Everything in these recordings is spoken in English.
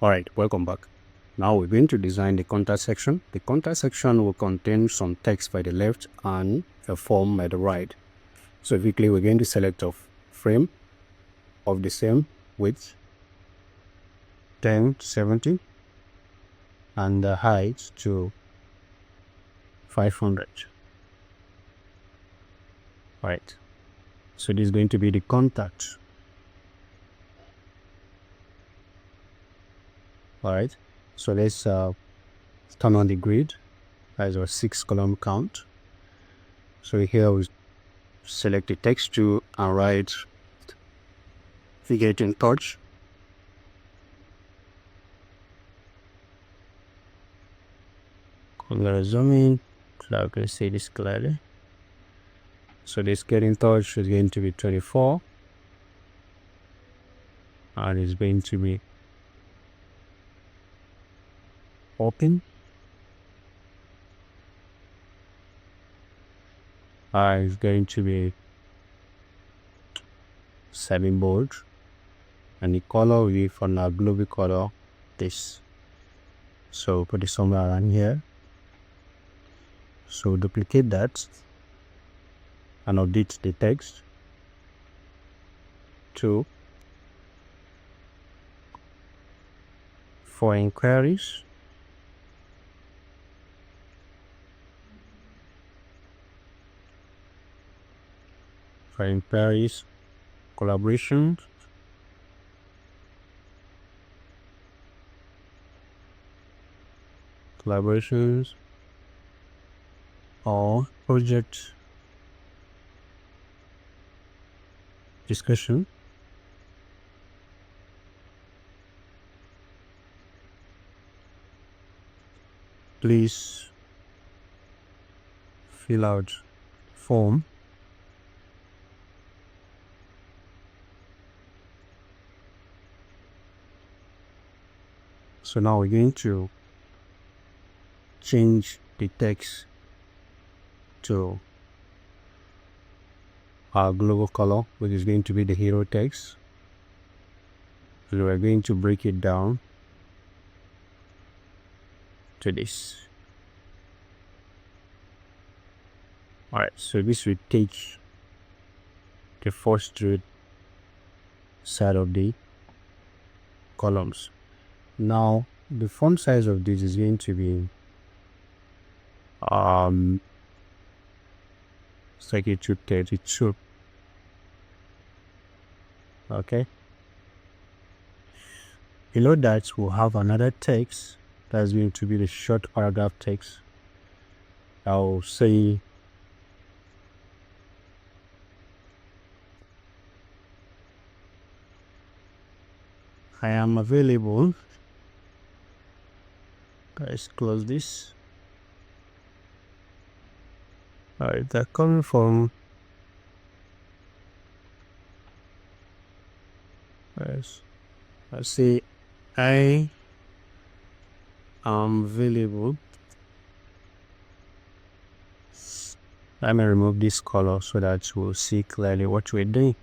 Alright, welcome back. Now we're going to design the contact section. The contact section will contain some text by the left and a form by the right. So quickly we're going to select a frame of the same width 1070 and the height to 500. Alright, so this is going to be the contact. Alright, so let's turn on the grid as our 6 column count. So here we select the text tool and write Figma in touch. I'm gonna zoom in so I can see this clearly. So this get in touch is going to be 24 and it's going to be open. It's going to be 7 bold and the color will be from our global color this. So put it somewhere around here. So duplicate that and update the text to for inquiries. For inquiries, collaborations, or project discussion. Please fill out form. So now we're going to change the text to our global color, which is going to be the hero text. So we're going to break it down to this. Alright, so this will take the first root side of the columns. Now the font size of this is going to be it's like it should 32. Okay, below that we'll have another text that's going to be the short paragraph text. I'll say I am available. Let's close this. Alright, they're coming from let's say I am available. Let me remove this color so that we'll see clearly what we're doing.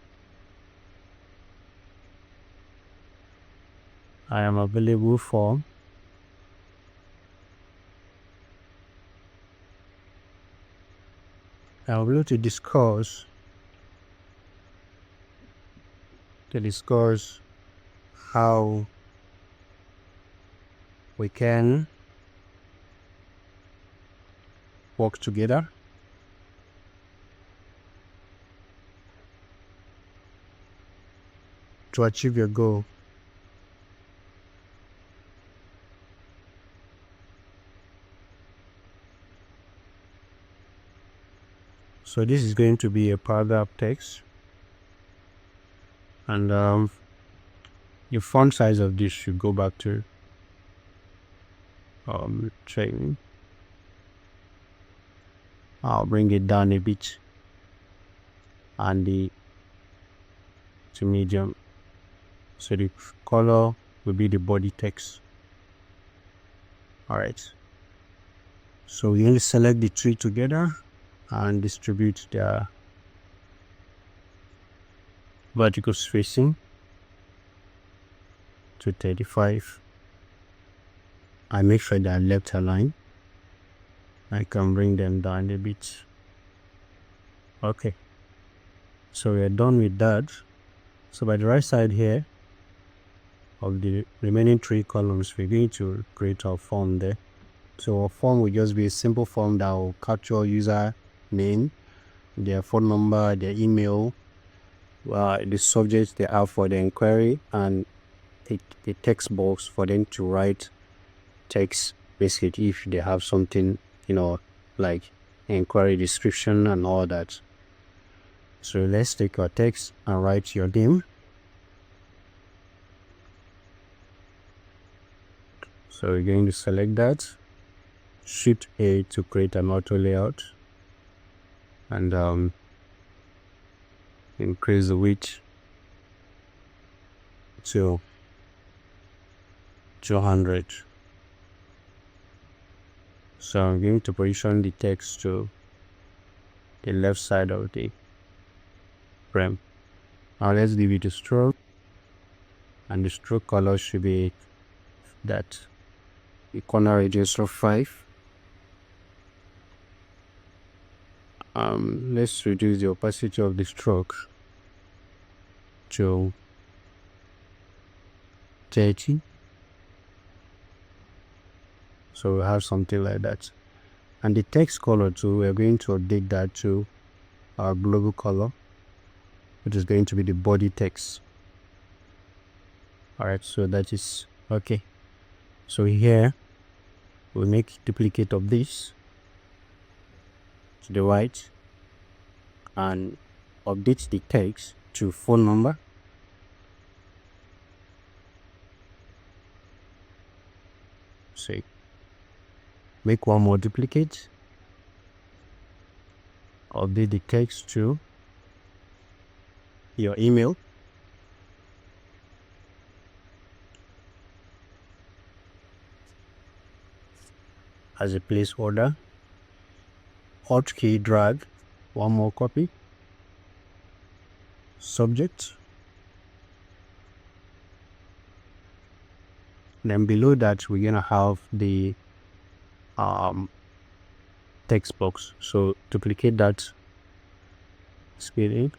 I am available for I'll be able to discuss how we can work together to achieve your goal. So this is going to be a paragraph text, and your font size of this should go back to training. I'll bring it down a bit and to medium. So the color will be the body text. Alright, so we only select the three together and distribute their vertical spacing to 35 I make sure they are left aligned. I can bring them down a bit. Okay, so we're done with that. So by the right side here of the remaining 3 columns, we're going to create our form there. So our form will just be a simple form that will capture user name, their phone number, their email, the subject they have for the inquiry, and the text box for them to write text, basically if they have something, like inquiry description and all that. So let's take our text and write your name. So we're going to select that, Shift A to create an auto layout, and increase the width to 200. So I'm going to position the text to the left side of the frame. Now let's give it a stroke, and the stroke color should be that the corner radius of 5. Let's reduce the opacity of the stroke to 30. So we have something like that. And the text color too, we're going to update that to our global color, which is going to be the body text. Alright, so that is okay. So here we'll make a duplicate of this to the right and update the text to phone number. So make one more duplicate, update the text to your email. As a placeholder, Alt key drag one more copy, subject, then below that we're gonna have the text box. So duplicate that, scale in,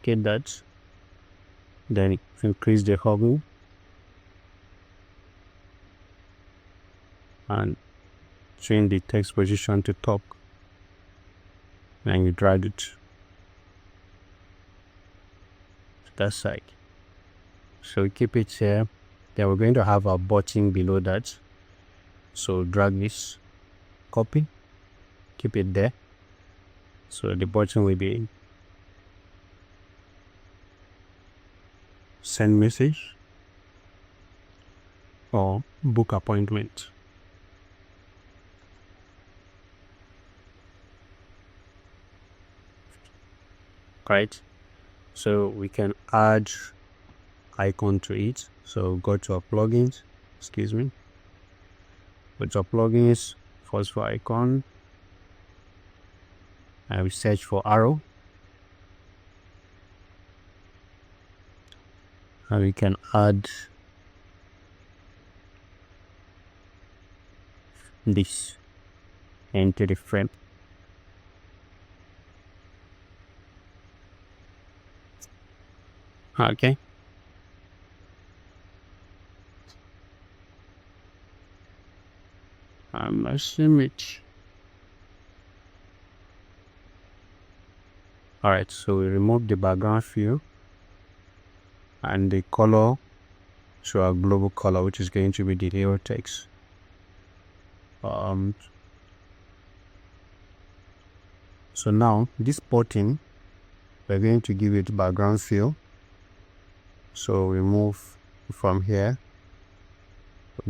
get that, then increase the hover and change the text position to top, and you drag it to that side. So keep it here. Then we're going to have our button below that. So drag this, copy, keep it there. So the button will be send message or book appointment. Right, so we can add icon to it. So go to our plugins, go to our plugins, first for icon, and we search for arrow, and we can add this into the frame. Okay, let's image. Alright, so we remove the background fill and the color to our global color, which is going to be the hero text. So now this button, we're going to give it background fill. So we move from here,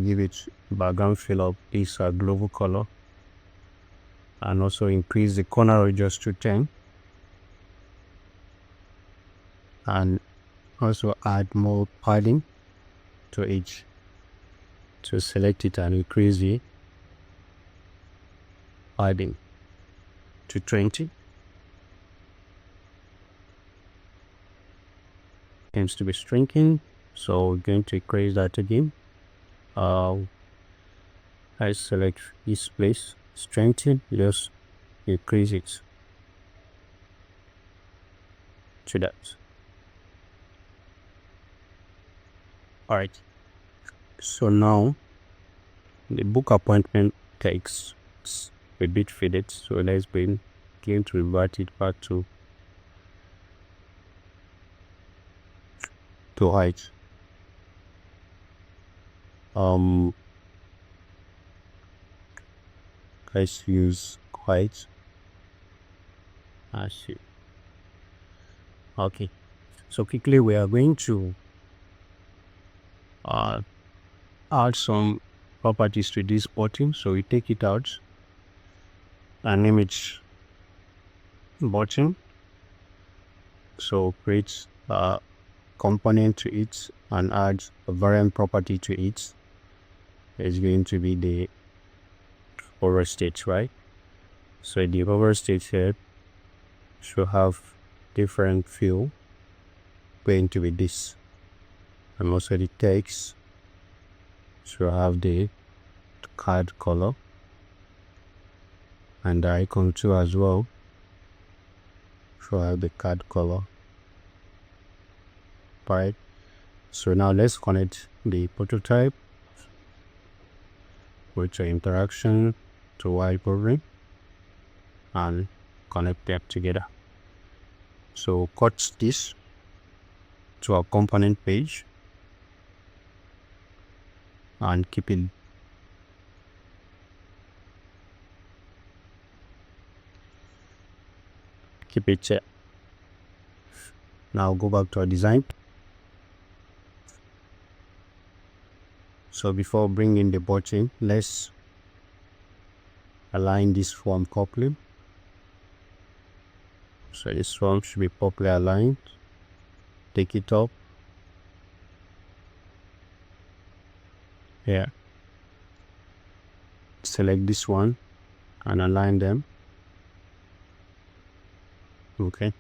give it background fill of this global color, and also increase the corner radius to 10, and also add more padding to each. So select it and increase the padding to 20. Tends to be shrinking, so we're going to increase that again. I select this place, strengthen, just increase it to that. All right. So now the book appointment takes a bit faded. So let's begin to revert it back to height. Let's use height. Okay. So quickly we are going to add some properties to this button. So we take it out and image button. So create a component to it and add a variant property to it. It's going to be the hover state, right? So the hover state here should have different field going to be this, and also the text should have the card color, and the icon too as well should have the card color. Right. So now let's connect the prototype with your interaction to whiteboarding and connect them together. So cut this to our component page and keep it here. Now go back to our design. So before bringing the button, let's align this form properly. So this form should be properly aligned. Take it up here. Select this one and align them. Okay.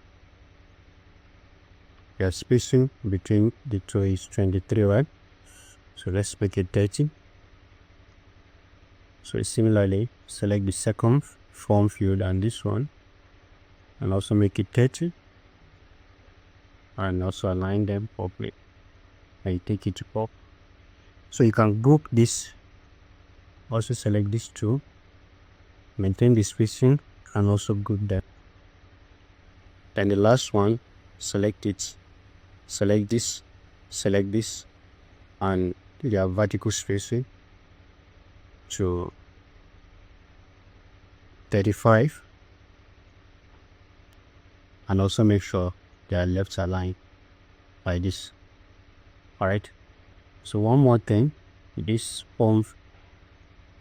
Your spacing between the two is 23, right? So let's make it 30. So similarly, select the second form field and this one, and also make it 30, and also align them properly. And you take it to pop. So you can group this. Also select these two, maintain the spacing, and also group them. Then the last one, select it. Select this, and their vertical spacing to 35, and also make sure they are left aligned like this. All right. So one more thing, this form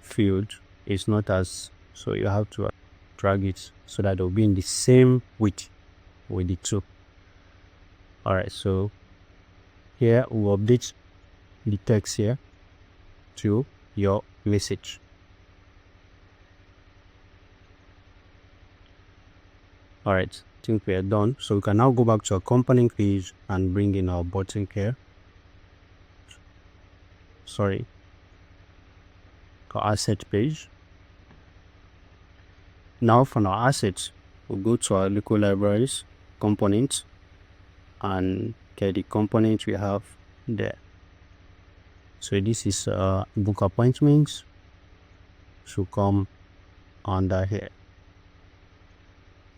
field is not as, so you have to drag it so that it will be in the same width with the two. All right. So here we'll update the text here to your message. All right, I think we are done. So we can now go back to our component page and bring in our button here. Sorry, our asset page. Now from our assets, we'll go to our local libraries, components, and get the component we have there. So this is book appointments, should come under here,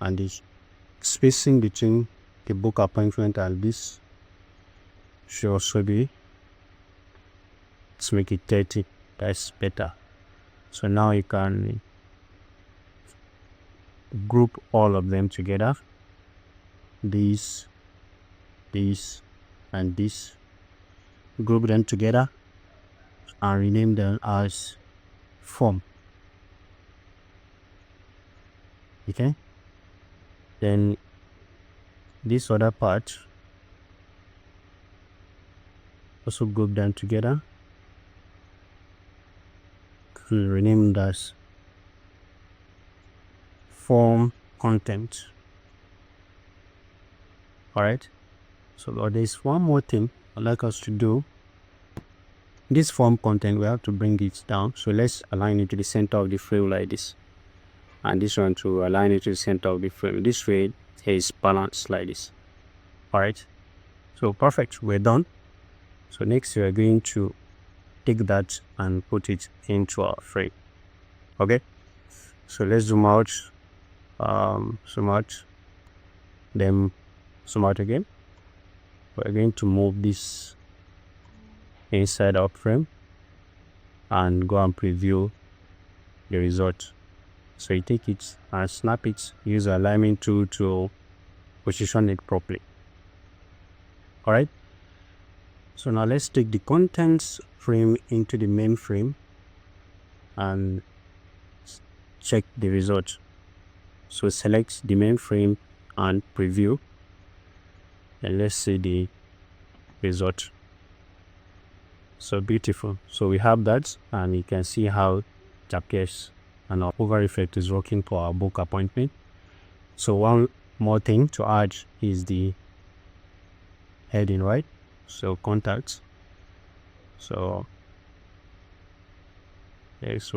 and this spacing between the book appointment and this should also be, let's make it 30. That's better. So now you can group all of them together, this, and this, group them together and rename them as form. Okay, then this other part, also group them together and rename it as form content. All right. So there's one more thing I'd like us to do. this form content, we have to bring it down. So let's align it to the center of the frame like this, and this one to align it to the center of the frame. This way it is balanced like this. All right, so perfect, we're done. So next we are going to take that and put it into our frame. Okay, so let's zoom out, then zoom out again. We're going to move this inside our frame and go and preview the result. So you take it and snap it, use the alignment tool to position it properly. All right, so now let's take the contents frame into the main frame and check the result. So select the main frame and preview, and let's see the result. So beautiful. So we have that, and you can see how it appears, and our hover effect is working for our book appointment. So one more thing to add is the heading, right? So contacts. So okay, so